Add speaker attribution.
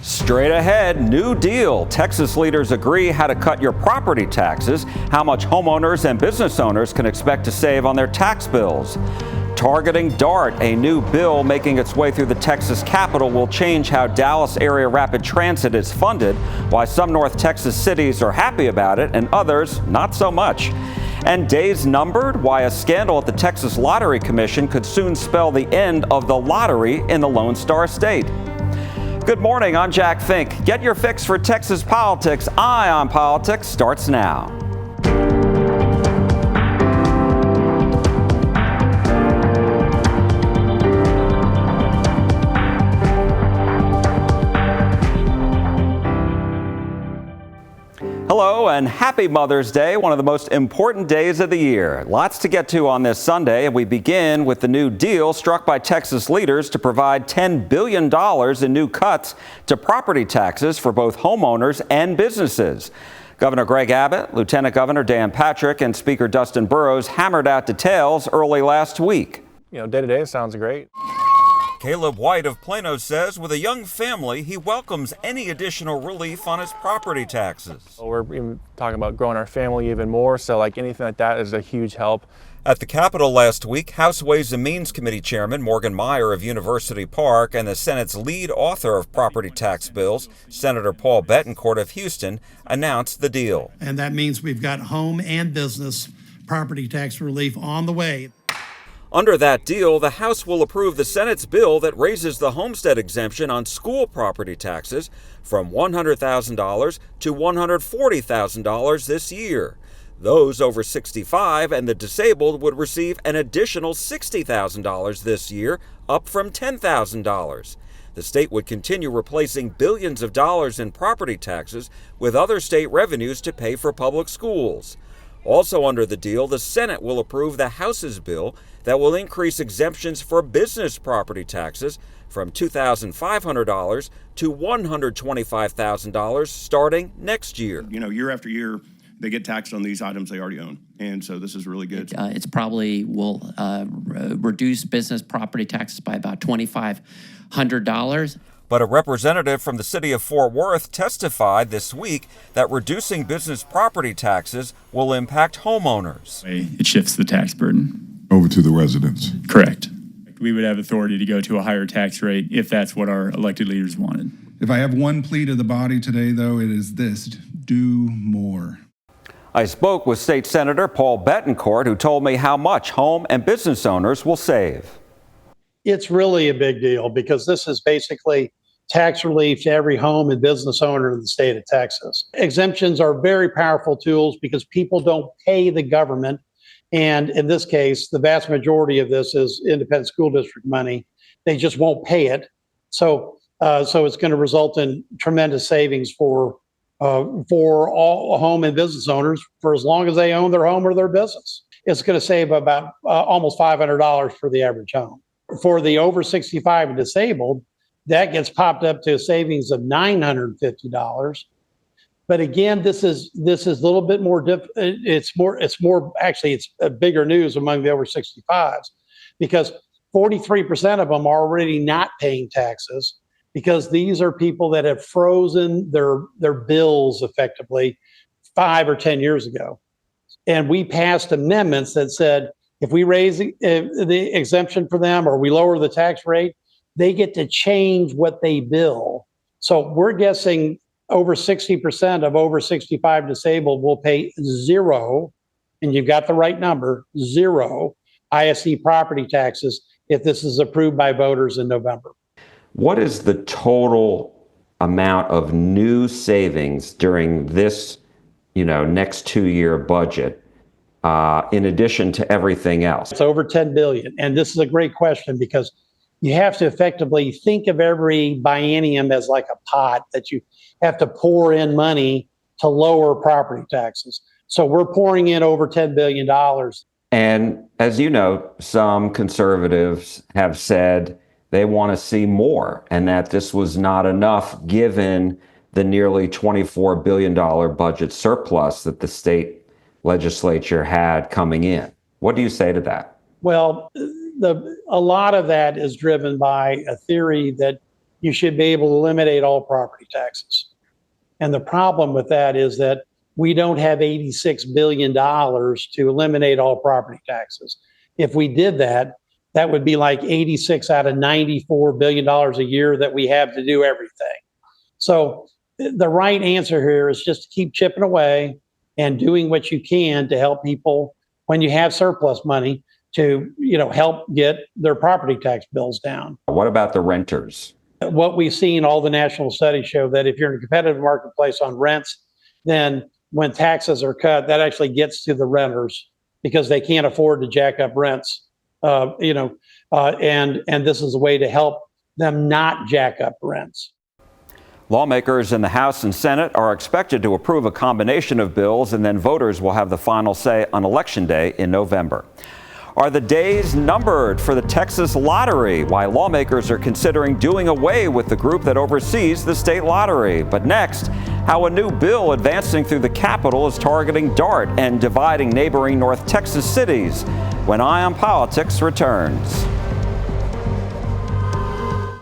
Speaker 1: Straight ahead, new deal. Texas leaders agree how to cut your property taxes, how much homeowners and business owners can expect to save on their tax bills. Targeting DART, a new bill making its way through the Texas Capitol, will change how Dallas area rapid transit is funded, why some North Texas cities are happy about it and others not so much. And days numbered, why a scandal at the Texas Lottery Commission could soon spell the end of the lottery in the Lone Star State. Good morning, I'm Jack Fink. Get your fix for Texas politics. Eye on Politics starts now. Hello and happy Mother's Day, one of the most important days of the year. Lots to get to on this Sunday, and we begin with the new deal struck by Texas leaders to provide $10 billion in new cuts to property taxes for both homeowners and businesses. Governor Greg Abbott, Lieutenant Governor Dan Patrick, and Speaker Dustin Burrows hammered out details early last week.
Speaker 2: Day to day sounds great.
Speaker 1: Caleb White of Plano says with a young family, he welcomes any additional relief on his property taxes.
Speaker 2: We're even talking about growing our family even more, so anything like that is a huge help.
Speaker 1: At the Capitol last week, House Ways and Means Committee Chairman Morgan Meyer of University Park and the Senate's lead author of property tax bills, Senator Paul Bettencourt of Houston, announced the deal.
Speaker 3: And that means we've got home and business property tax relief on the way.
Speaker 1: Under that deal, the House will approve the Senate's bill that raises the homestead exemption on school property taxes from $100,000 to $140,000 this year. Those over 65 and the disabled would receive an additional $60,000 this year, up from $10,000. The state would continue replacing billions of dollars in property taxes with other state revenues to pay for public schools. Also under the deal, the Senate will approve the House's bill that will increase exemptions for business property taxes from $2,500 to $125,000 starting next year.
Speaker 4: Year after year, they get taxed on these items they already own. And so this is really good.
Speaker 5: It's probably will reduce business property taxes by about $2,500.
Speaker 1: But a representative from the city of Fort Worth testified this week that reducing business property taxes will impact homeowners.
Speaker 6: It shifts the tax burden
Speaker 7: over to the residents.
Speaker 6: Correct. We would have authority to go to a higher tax rate if that's what our elected leaders wanted.
Speaker 7: If I have one plea to the body today, though, it is this: do more.
Speaker 1: I spoke with State Senator Paul Bettencourt, who told me how much home and business owners will save.
Speaker 3: It's really a big deal because this is basically tax relief to every home and business owner in the state of Texas. Exemptions are very powerful tools because people don't pay the government. And in this case, the vast majority of this is independent school district money. They just won't pay it. So it's going to result in tremendous savings for all home and business owners for as long as they own their home or their business. It's going to save about almost $500 for the average home. For the over 65 and disabled, that gets popped up to a savings of $950. But again, this is a little bit more it's a bigger news among the over 65s because 43% of them are already not paying taxes because these are people that have frozen their bills effectively 5 or 10 years ago. And we passed amendments that said if we raise the exemption for them or we lower the tax rate, they get to change what they bill. So we're guessing over 60% of over 65 disabled will pay zero, and you've got the right number, zero ISC property taxes if this is approved by voters in November.
Speaker 8: What is the total amount of new savings during this, next 2-year budget? In addition to everything else?
Speaker 3: It's over $10 billion. And this is a great question because you have to effectively think of every biennium as like a pot that you have to pour in money to lower property taxes. So we're pouring in over $10 billion.
Speaker 8: And as you know, some conservatives have said they want to see more and that this was not enough given the nearly $24 billion budget surplus that the state legislature had coming in. What do you say to that?
Speaker 3: Well, a lot of that is driven by a theory that you should be able to eliminate all property taxes. And the problem with that is that we don't have $86 billion to eliminate all property taxes. If we did that, that would be like 86 out of $94 billion a year that we have to do everything. So the right answer here is just to keep chipping away and doing what you can to help people when you have surplus money to, help get their property tax bills down.
Speaker 8: What about the renters?
Speaker 3: What we've seen, all the national studies show that if you're in a competitive marketplace on rents, then when taxes are cut, that actually gets to the renters because they can't afford to jack up rents. And this is a way to help them not jack up rents.
Speaker 1: Lawmakers in the House and Senate are expected to approve a combination of bills, and then voters will have the final say on Election Day in November. Are the days numbered for the Texas lottery? Why lawmakers are considering doing away with the group that oversees the state lottery. But next, how a new bill advancing through the Capitol is targeting DART and dividing neighboring North Texas cities. When Eye on Politics returns.